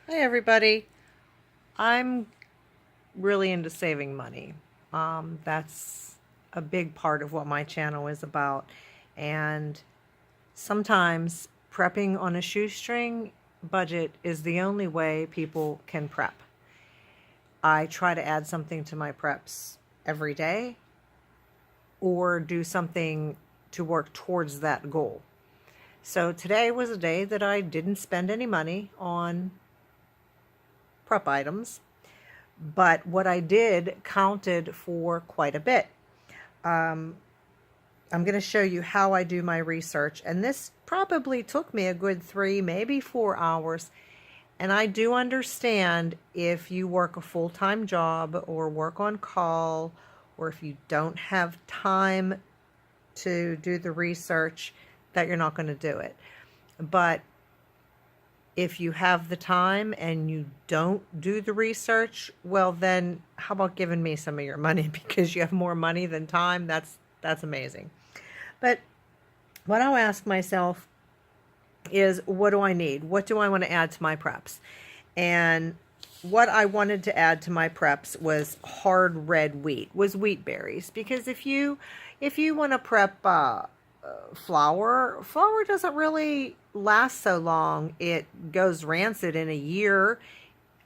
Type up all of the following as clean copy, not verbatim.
Hey everybody, I'm really into saving money. That's a big part of what my channel is about. And sometimes prepping on a shoestring budget is the only way people can prep. I try to add something to my preps every day or do something to work towards that goal. So today was a day that I didn't spend any money on prep items. But what I did counted for quite a bit. I'm going to show you how I do my research, and this probably took me a good 3, maybe 4 hours. And I do understand if you work a full-time job or work on call, or if you don't have time to do the research, that you're not going to do it. But if you have the time and you don't do the research, well then how about giving me some of your money because you have more money than time? That's amazing. But what I'll ask myself is, what do I need? What do I want to add to my preps? And what I wanted to add to my preps was hard red wheat, was wheat berries. Because if you want to prep flour doesn't really last so long. It goes rancid in a year.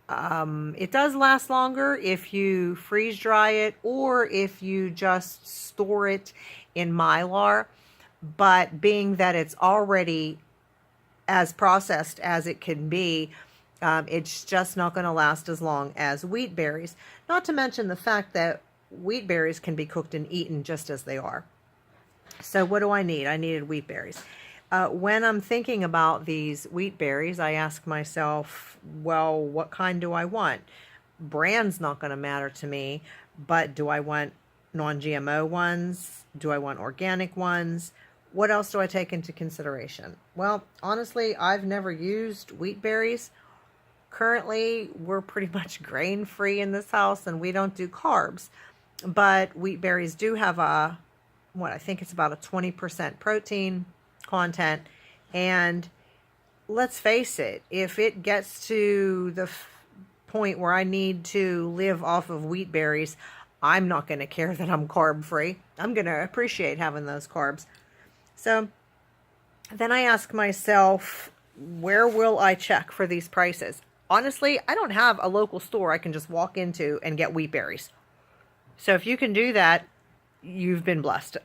It does last longer if you freeze dry it or if you just store it in Mylar. But being that it's already as processed as it can be, it's just not going to last as long as wheat berries. Not to mention the fact that wheat berries can be cooked and eaten just as they are. So what do I need? I needed wheat berries. When I'm thinking about these wheat berries, I ask myself, well, what kind do I want? Brand's not going to matter to me, but do I want non-GMO ones? Do I want organic ones? What else do I take into consideration? Well, honestly, I've never used wheat berries. Currently, we're pretty much grain-free in this house, and we don't do carbs. But wheat berries do have I think it's about a 20% protein content. And let's face it, if it gets to the point where I need to live off of wheat berries, I'm not going to care that I'm carb free. I'm going to appreciate having those carbs. So then I ask myself, where will I check for these prices? Honestly, I don't have a local store I can just walk into and get wheat berries. So if you can do that, you've been blessed.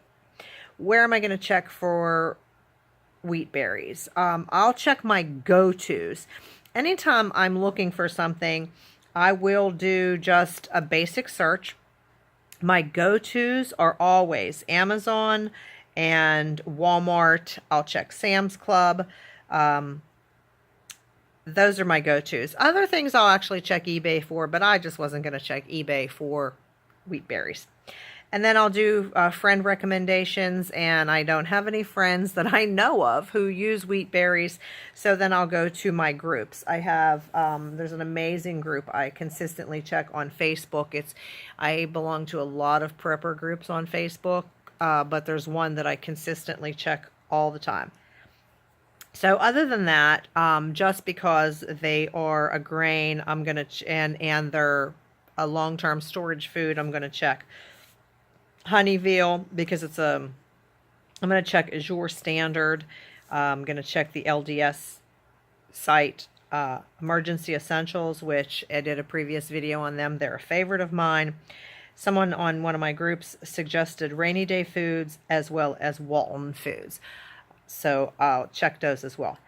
Where am I going to check for wheat berries? I'll check my go-tos. Anytime I'm looking for something, I will do just a basic search. My go-tos are always Amazon and Walmart. I'll check Sam's Club. Those are my go-tos. Other things I'll actually check eBay for, but I just wasn't going to check eBay for wheat berries. And then I'll do friend recommendations, and I don't have any friends that I know of who use wheat berries, so then I'll go to my groups. I have, there's an amazing group I consistently check on Facebook. I belong to a lot of prepper groups on Facebook, but there's one that I consistently check all the time. So other than that, just because they are a grain, I'm going to, and they're a long-term storage food, I'm going to check honey veal because I'm going to check Azure Standard. I'm going to check the LDS site, Emergency Essentials, which I did a previous video on them. They're a favorite of mine. Someone on one of my groups suggested Rainy Day Foods as well as Walton Foods. So I'll check those as well.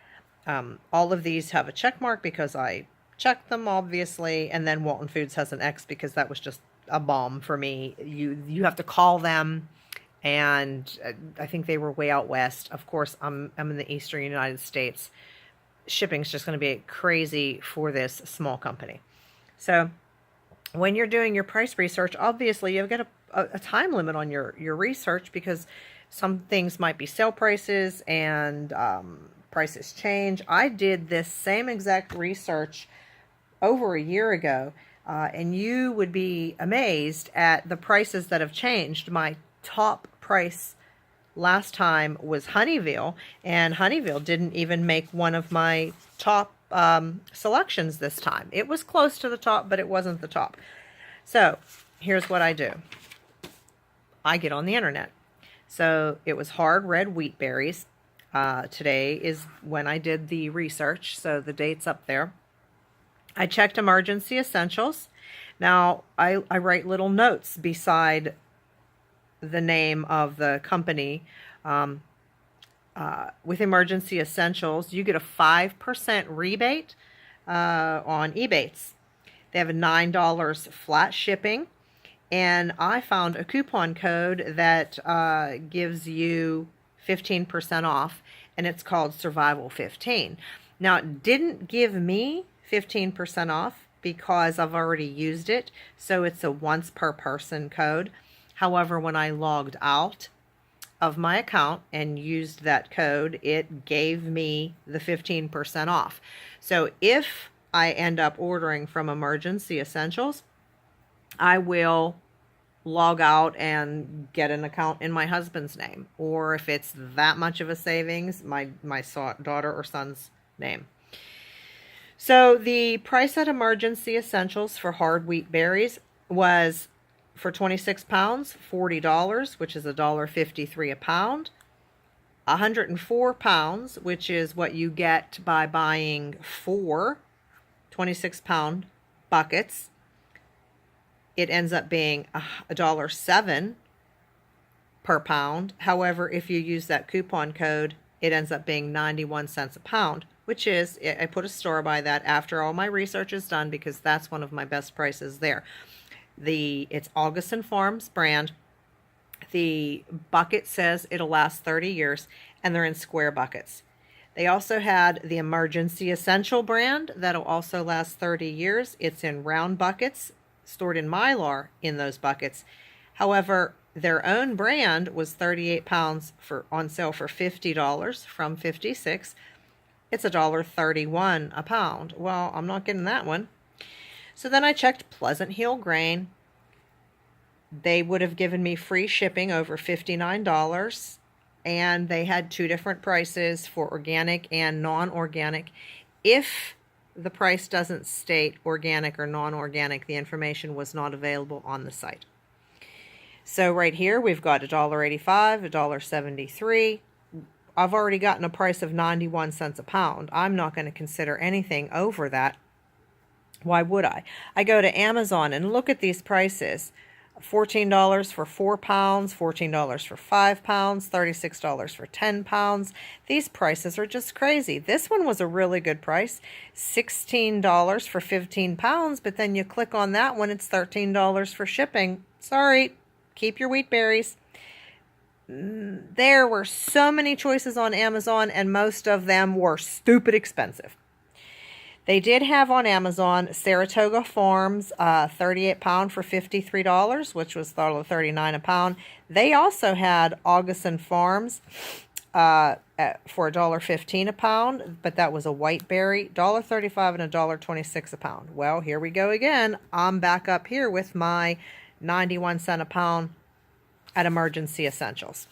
All of these have a check mark because I checked them, obviously, and then Walton Foods has an X because that was just a bomb for me. You have to call them, and I think they were way out west. Of course, I'm in the eastern United States. Shipping's just going to be crazy for this small company. So when you're doing your price research, obviously you've got a time limit on your research because some things might be sale prices and prices change. I did this same exact research over a year ago, and you would be amazed at the prices that have changed. My top price last time was honey veal, and honey veal didn't even make one of my top selections this time. It was close to the top, but it wasn't the top. So here's what I do. I get on the internet. So it was hard red wheat berries. Today is when I did the research, so the date's up there. I checked emergency essentials. Now, I write little notes beside the name of the company. With emergency essentials, you get a 5% rebate on Ebates. They have a $9 flat shipping. And I found a coupon code that gives you 15% off, and it's called Survival 15. Now, it didn't give me 15% off because I've already used it, so it's a once per person code. However, when I logged out of my account and used that code, it gave me the 15% off. So if I end up ordering from Emergency Essentials, I will log out and get an account in my husband's name, or if it's that much of a savings, my daughter or son's name. So the price at Emergency Essentials for hard wheat berries was, for 26 pounds, $40, which is $1.53 a pound. 104 pounds, which is what you get by buying 4 26-pound buckets, it ends up being $1.07 per pound. However, if you use that coupon code, it ends up being 91 cents a pound, which is, I put a store by that after all my research is done, because that's one of my best prices there. It's Augustin Farms brand. The bucket says it'll last 30 years, and they're in square buckets. They also had the Emergency Essential brand that'll also last 30 years. It's in round buckets, stored in Mylar in those buckets. However, their own brand was 38 pounds on sale for $50 from $56. It's $1.31 a pound. Well, I'm not getting that one. So then I checked Pleasant Hill Grain. They would have given me free shipping over $59, and they had 2 different prices for organic and non-organic. If the price doesn't state organic or non-organic, the information was not available on the site. So right here we've got $1.85, $1.73. I've already gotten a price of 91 cents a pound. I'm not going to consider anything over that. Why would I? I go to Amazon and look at these prices. $14 for 4 pounds, $14 for 5 pounds, $36 for 10 pounds. These prices are just crazy. This one was a really good price, $16 for 15 pounds, but then you click on that one, it's $13 for shipping. Sorry, keep your wheat berries. There were so many choices on Amazon, and most of them were stupid expensive. They did have on Amazon Saratoga Farms 38 pound for $53, which was $1.39 a pound. They also had Augustin Farms for $1.15 a pound, but that was a white berry, $1.35 and $1.26 a pound. Well, here we go again. I'm back up here with my 91 cent a pound at Emergency Essentials.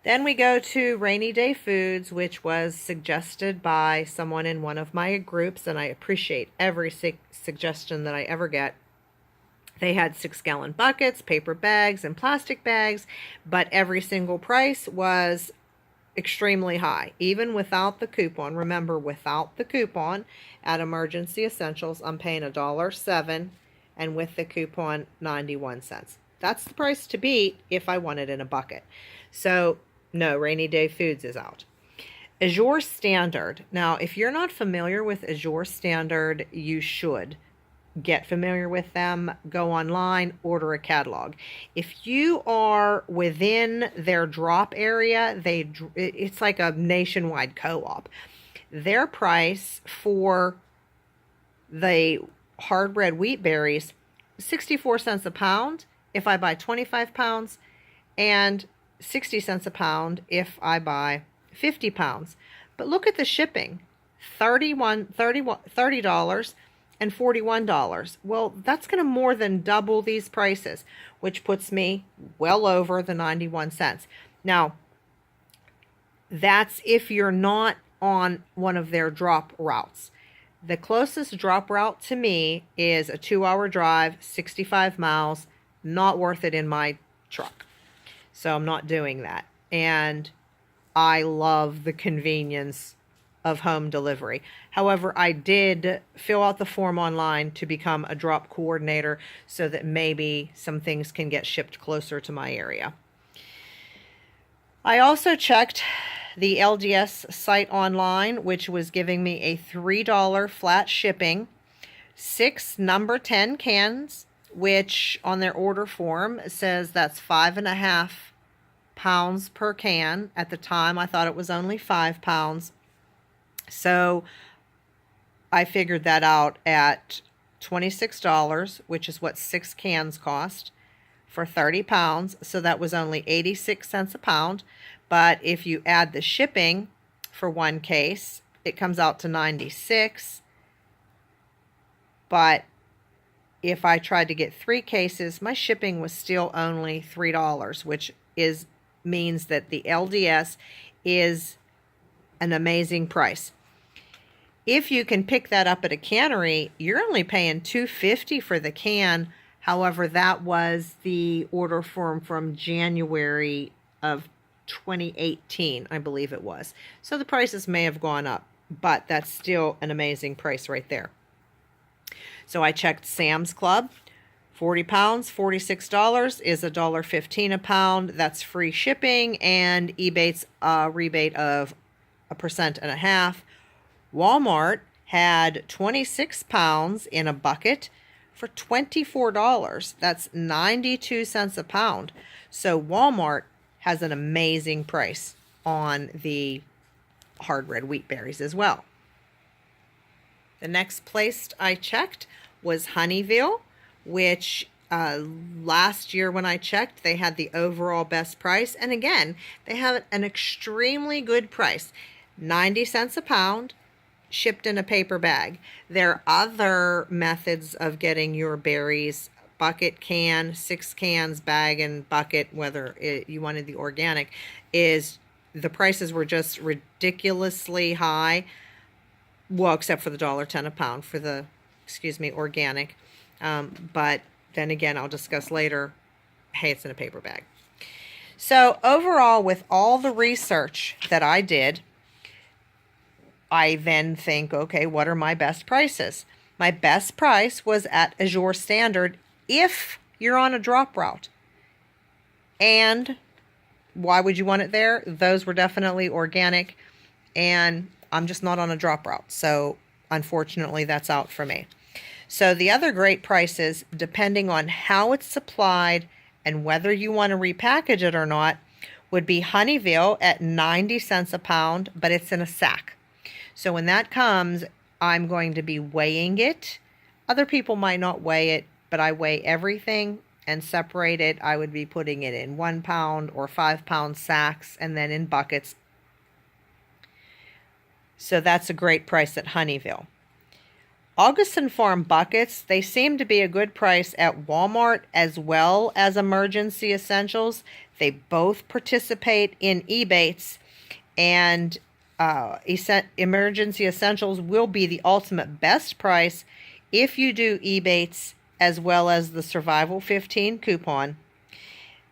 Then we go to Rainy Day Foods, which was suggested by someone in one of my groups, and I appreciate every suggestion that I ever get. They had 6-gallon buckets, paper bags, and plastic bags, but every single price was extremely high, even without the coupon. Remember, without the coupon at Emergency Essentials, I'm paying $1.07, and with the coupon, 91 cents. That's the price to beat if I want it in a bucket. So no, Rainy Day Foods is out. Azure Standard. Now, if you're not familiar with Azure Standard, you should get familiar with them. Go online, order a catalog. If you are within their drop area, it's like a nationwide co-op. Their price for the hard red wheat berries, 64 cents a pound if I buy 25 pounds, and 60 cents a pound if I buy 50 pounds. But look at the shipping, $30 and $41. Well, that's going to more than double these prices, which puts me well over the 91 cents. Now, that's if you're not on one of their drop routes. The closest drop route to me is a 2-hour drive, 65 miles, not worth it in my truck. So I'm not doing that. And I love the convenience of home delivery. However, I did fill out the form online to become a drop coordinator so that maybe some things can get shipped closer to my area. I also checked the LDS site online, which was giving me a $3 flat shipping, 6 number 10 cans, which on their order form says that's 5.5 pounds per can. At the time, I thought it was only 5 pounds. So I figured that out at $26, which is what 6 cans cost, for 30 pounds. So that was only 86 cents a pound. But if you add the shipping for 1 case, it comes out to 96. But if I tried to get 3 cases, my shipping was still only $3, which means that the LDS is an amazing price. If you can pick that up at a cannery, you're only paying $2.50 for the can. However, that was the order form from January of 2018, I believe it was. So the prices may have gone up, but that's still an amazing price right there. So I checked Sam's Club. 40 pounds, $46 is $1.15 a pound. That's free shipping, and Ebates a rebate of 1.5%. Walmart had 26 pounds in a bucket for $24. That's 92 cents a pound. So Walmart has an amazing price on the hard red wheat berries as well. The next place I checked was Honeyville, which last year when I checked, they had the overall best price. And again, they have an extremely good price, 90 cents a pound, shipped in a paper bag. There are other methods of getting your berries: bucket, can, 6 cans, bag, and bucket, whether you wanted the organic. The prices were just ridiculously high. Well, except for the $1.10 a pound for the, organic. But then again, I'll discuss later, hey, it's in a paper bag. So overall, with all the research that I did, I then think, okay, what are my best prices? My best price was at Azure Standard if you're on a drop route. And why would you want it there? Those were definitely organic, and I'm just not on a drop route. So unfortunately, that's out for me. So the other great prices, depending on how it's supplied and whether you want to repackage it or not, would be Honeyville at 90 cents a pound, but it's in a sack. So when that comes, I'm going to be weighing it. Other people might not weigh it, but I weigh everything and separate it. I would be putting it in 1 pound or 5 pound sacks and then in buckets. So that's a great price at Honeyville. Augustin Farm buckets, they seem to be a good price at Walmart as well as Emergency Essentials. They both participate in Ebates, and Emergency Essentials will be the ultimate best price if you do Ebates as well as the Survival 15 coupon.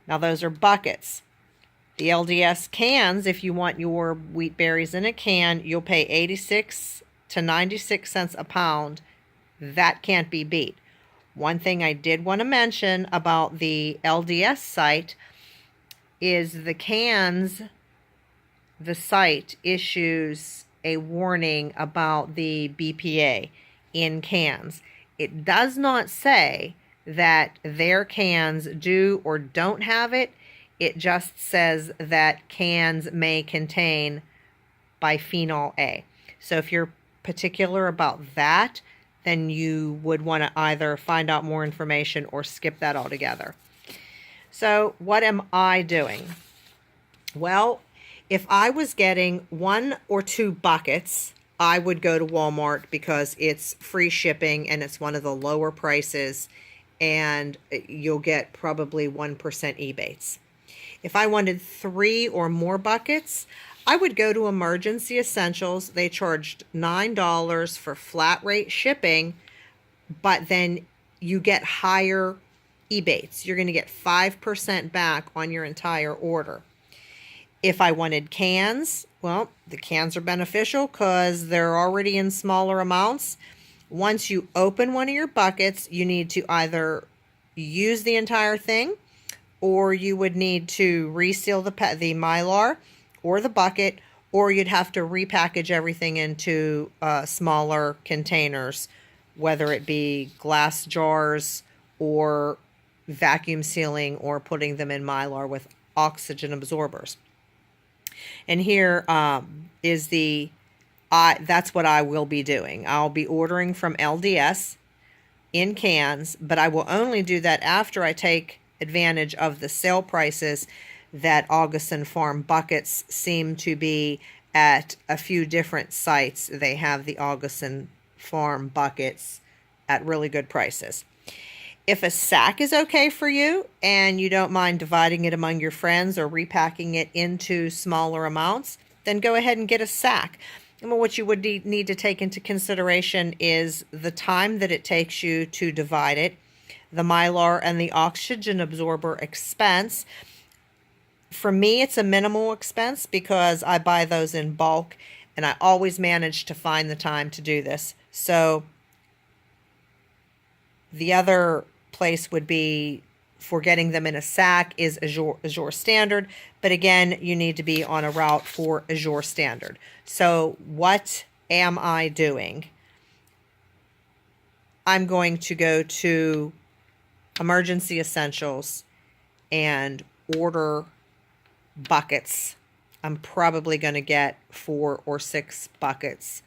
Now those are buckets. The LDS cans, if you want your wheat berries in a can, you'll pay 86 to 96 cents a pound. That can't be beat. One thing I did want to mention about the LDS site is the cans, the site issues a warning about the BPA in cans. It does not say that their cans do or don't have it. It just says that cans may contain bisphenol A. So if you're particular about that, then you would want to either find out more information or skip that altogether. So what am I doing? Well, if I was getting 1 or 2 buckets, I would go to Walmart because it's free shipping and it's one of the lower prices, and you'll get probably 1% Ebates. If I wanted 3 or more buckets, I would go to Emergency Essentials. They charged $9 for flat rate shipping, but then you get higher rebates. You're going to get 5% back on your entire order. If I wanted cans, well, the cans are beneficial because they're already in smaller amounts. Once you open one of your buckets, you need to either use the entire thing, or you would need to reseal the Mylar or the bucket, or you'd have to repackage everything into smaller containers, whether it be glass jars or vacuum sealing or putting them in Mylar with oxygen absorbers. And here is that's what I will be doing. I'll be ordering from LDS in cans, but I will only do that after I take advantage of the sale prices that Augustin Farm buckets seem to be at a few different sites. They have the Augustin Farm buckets at really good prices. If a sack is okay for you and you don't mind dividing it among your friends or repacking it into smaller amounts, then go ahead and get a sack. And what you would need to take into consideration is the time that it takes you to divide it, the Mylar and the oxygen absorber expense. For me, it's a minimal expense because I buy those in bulk, and I always manage to find the time to do this. So the other place would be for getting them in a sack is Azure Standard. But again, you need to be on a route for Azure Standard. So what am I doing? I'm going to go to Emergency Essentials and order buckets. I'm probably going to get 4 or 6 buckets,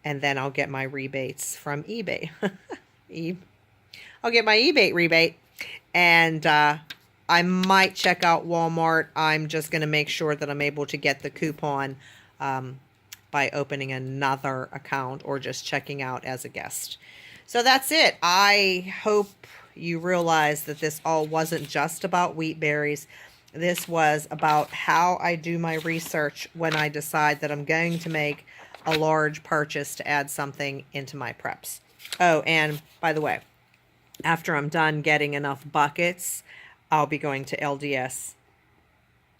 and then I'll get my rebates from eBay. I'll get my eBay rebate, and I might check out Walmart. I'm just going to make sure that I'm able to get the coupon by opening another account or just checking out as a guest. So that's it. I hope you realize that this all wasn't just about wheat berries. This was about how I do my research when I decide that I'm going to make a large purchase to add something into my preps. Oh, and by the way, after I'm done getting enough buckets, I'll be going to LDS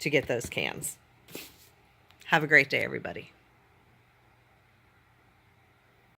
to get those cans. Have a great day, everybody.